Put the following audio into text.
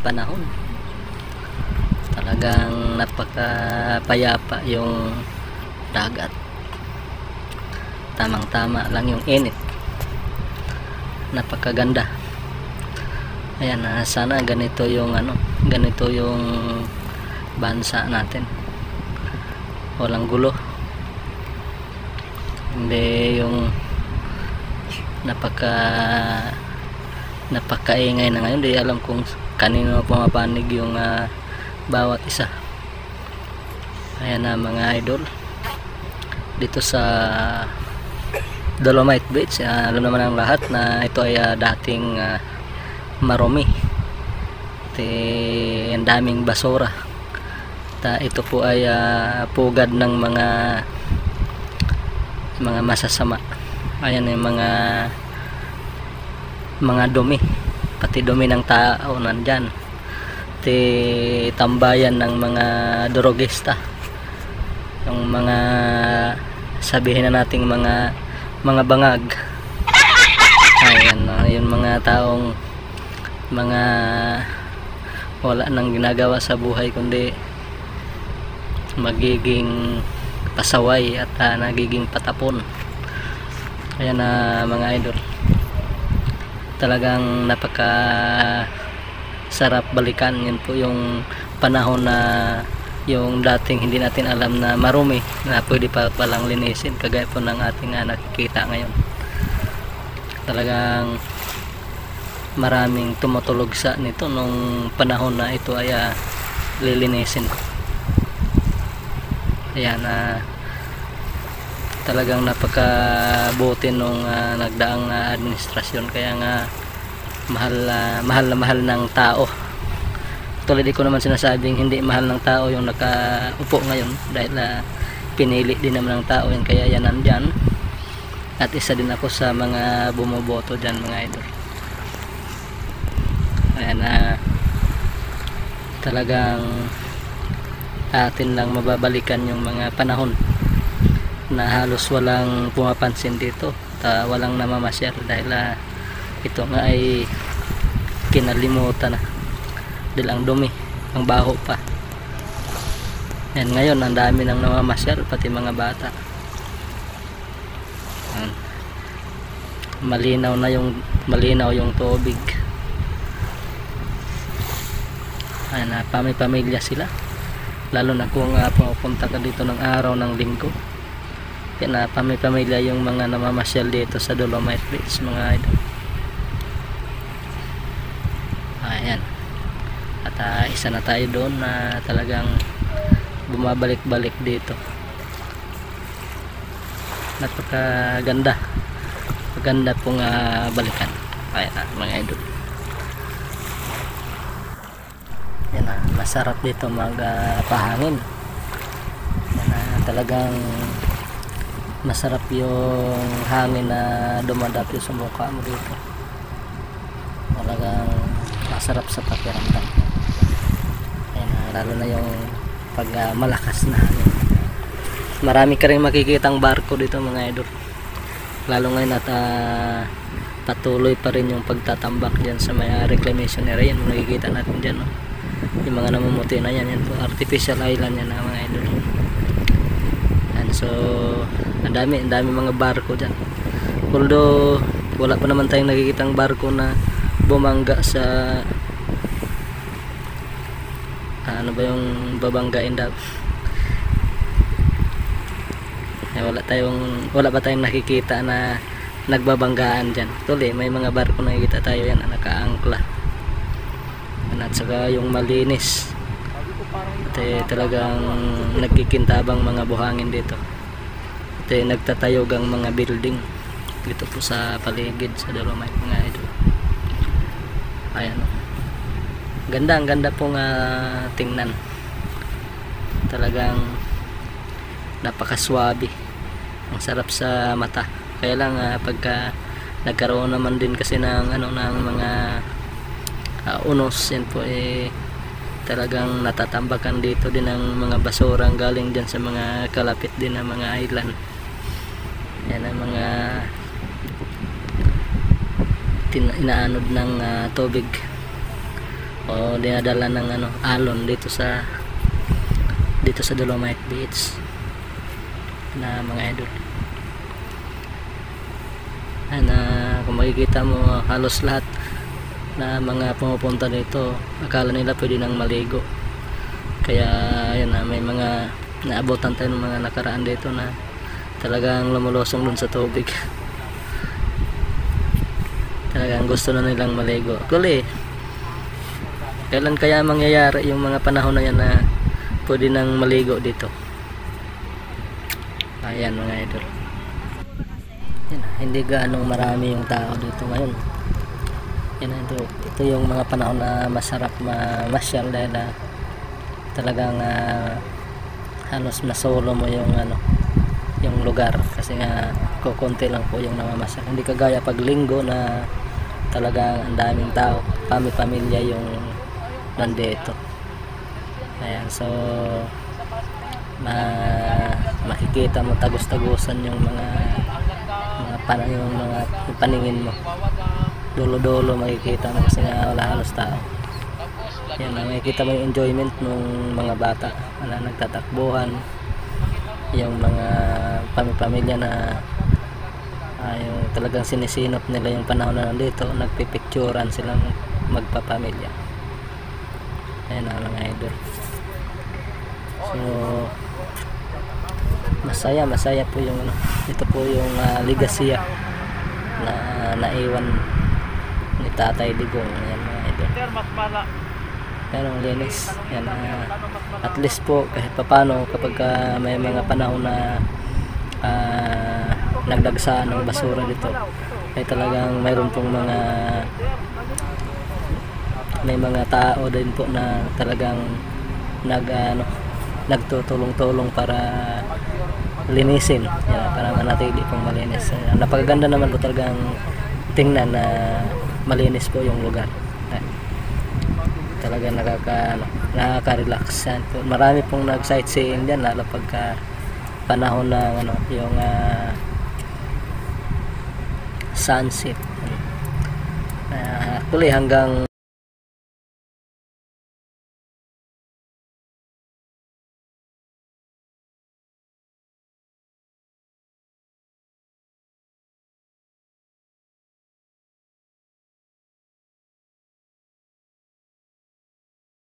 panahon. Talagang napakapayapa yung dagat. Tamang tama lang yung init. Napakaganda. Ayan, sana ganito yung ganito yung bansa natin. Walang gulo. Hindi yung napakaingay na ngayon. Di alam kung kanino pumapanig yung bawat isa. Ayan na mga idol, dito sa Dolomite Beach. Alam naman ang lahat na ito ay dating marumi. Ang daming basura. Ito po ay pugad ng mga masasama. Ayan yung mga dumi, pati dumi ng tao nandyan. Tambayan ng mga drogista, yung mga sabihin na nating mga bangag. Ayan, yung mga taong wala nang ginagawa sa buhay kundi magiging pasaway at nagiging patapon. Ayan na mga idol, talagang napaka sarap balikan. Yun po yung panahon na yung dating hindi natin alam na marumi na pwede pa palang linisin, kagaya po ng ating nakikita ngayon. Talagang maraming tumutulog sa nito nung panahon na ito ay lilinisin. Ayan, talagang napakabuti nung nagdaang administrasyon, kaya nga mahal ng tao. Tulad ko naman sinasabing hindi mahal ng tao yung nakaupo ngayon, dahil pinili din naman ng tao yan, kaya yan nandyan. At isa din ako sa mga bumoboto dyan mga idol. Ayan, talagang atin lang mababalikan yung mga panahon na halos walang pumapansin dito, walang namamasyal, dahil ito nga ay kinalimutan na, dahil ang dumi, ang baho pa. Yan, ngayon ang dami nang namamasyal, pati mga bata. Malinaw yung tubig. Ayan, pamilya sila, lalo na kung pupunta ka dito ng araw ng linggo. Kaya pamilya yung mga namamasyal dito sa Dolomite Beach mga idol. Ayan, at isa na tayo doon na talagang bumabalik-balik dito. Napakaganda, maganda pong balikan. Ayan mga idol. Yan, masarap dito magpahangin. Talagang masarap yung hangin na dumadapo sa mukha mo dito. Talagang masarap sa pakiramdam. Ayan, lalo na yung pag malakas na hangin. Marami ka rin makikitang barko dito mga idol, lalo ngayon at patuloy pa rin yung pagtatambak dyan sa may reclamation area. Yan nakikita natin dyan, no? Yung mga namumuti na yan po artificial island yan mga idol. And so ang dami mga barko dyan, although wala pa naman tayong nakikitang barko na bumangga sa ano ba yung babanggain daw. Wala pa tayong nakikita na nagbabanggaan dyan. Tuloy may mga barko nakikita tayo yan na nakaangkla, at saka yung malinis. Talagang nagkikintabang mga buhangin dito. Nagtatayog ang mga building dito po sa paligid sa Dolomite mga idol. Ayan, ang ganda pong tingnan. Talagang napakaswabe, ang sarap sa mata. Kaya lang pagka nagkaroon naman din kasi ng ng mga unos, yan po talagang natatambakan dito din ang mga basurang galing dyan sa mga kalapit din ng mga island. Yan ang mga inaanod ng tubig o o dinadala ng alon dito sa Dolomite Beach na mga idol. Kung makikita mo, halos lahat na mga pumupunta dito akala nila pwede nang maligo, kaya yan may mga naabotan tayo ng mga nakaraan dito na talagang lumulusong dun sa tubig. Talagang gusto na nilang maligo. Actually, kailan kaya mangyayari yung mga panahon na yan na pwede nang maligo dito? Ayan mga idol. Yan, hindi gaanong marami yung tao dito ngayon. Yan, ito yung mga panahon na masarap mamasyal dahil talagang halos nasolo mo yung yung lugar, kasi nga kukunti lang po yung namamasyal. Hindi kagaya pag linggo na talagang ang daming tao, pamilya yung nandito. Ayan, so makikita mo tagos-tagusan yung mga paningin mo, dulo-dulo makikita mo kasi nga wala halos tao. Yan, makikita mo yung enjoyment ng mga bata na nagtatakbuhan, yung mga pamilya na yung talagang sinisinop nila yung panahon na nandito, nagpipicturan silang magpapamilya. Ayan ang mga idol. So masaya po yung ito po yung legacy na naiwan ni Tatay Digong. Ayan mga idol. Yan ang linis. Yan, at least po kahit papano kapag may mga panahon na nagdagsaan ng basura dito, ay talagang mayroon pong may mga tao din po na talagang nagtutulong-tulong para linisin. Yan, para manatili pong malinis. Napakaganda naman po talagang tingnan na malinis po yung lugar. Talaga nakaka-relax. Marami pong nag-sightseeing dyan, lalo pagka panahon ng yung sunset. Actually hanggang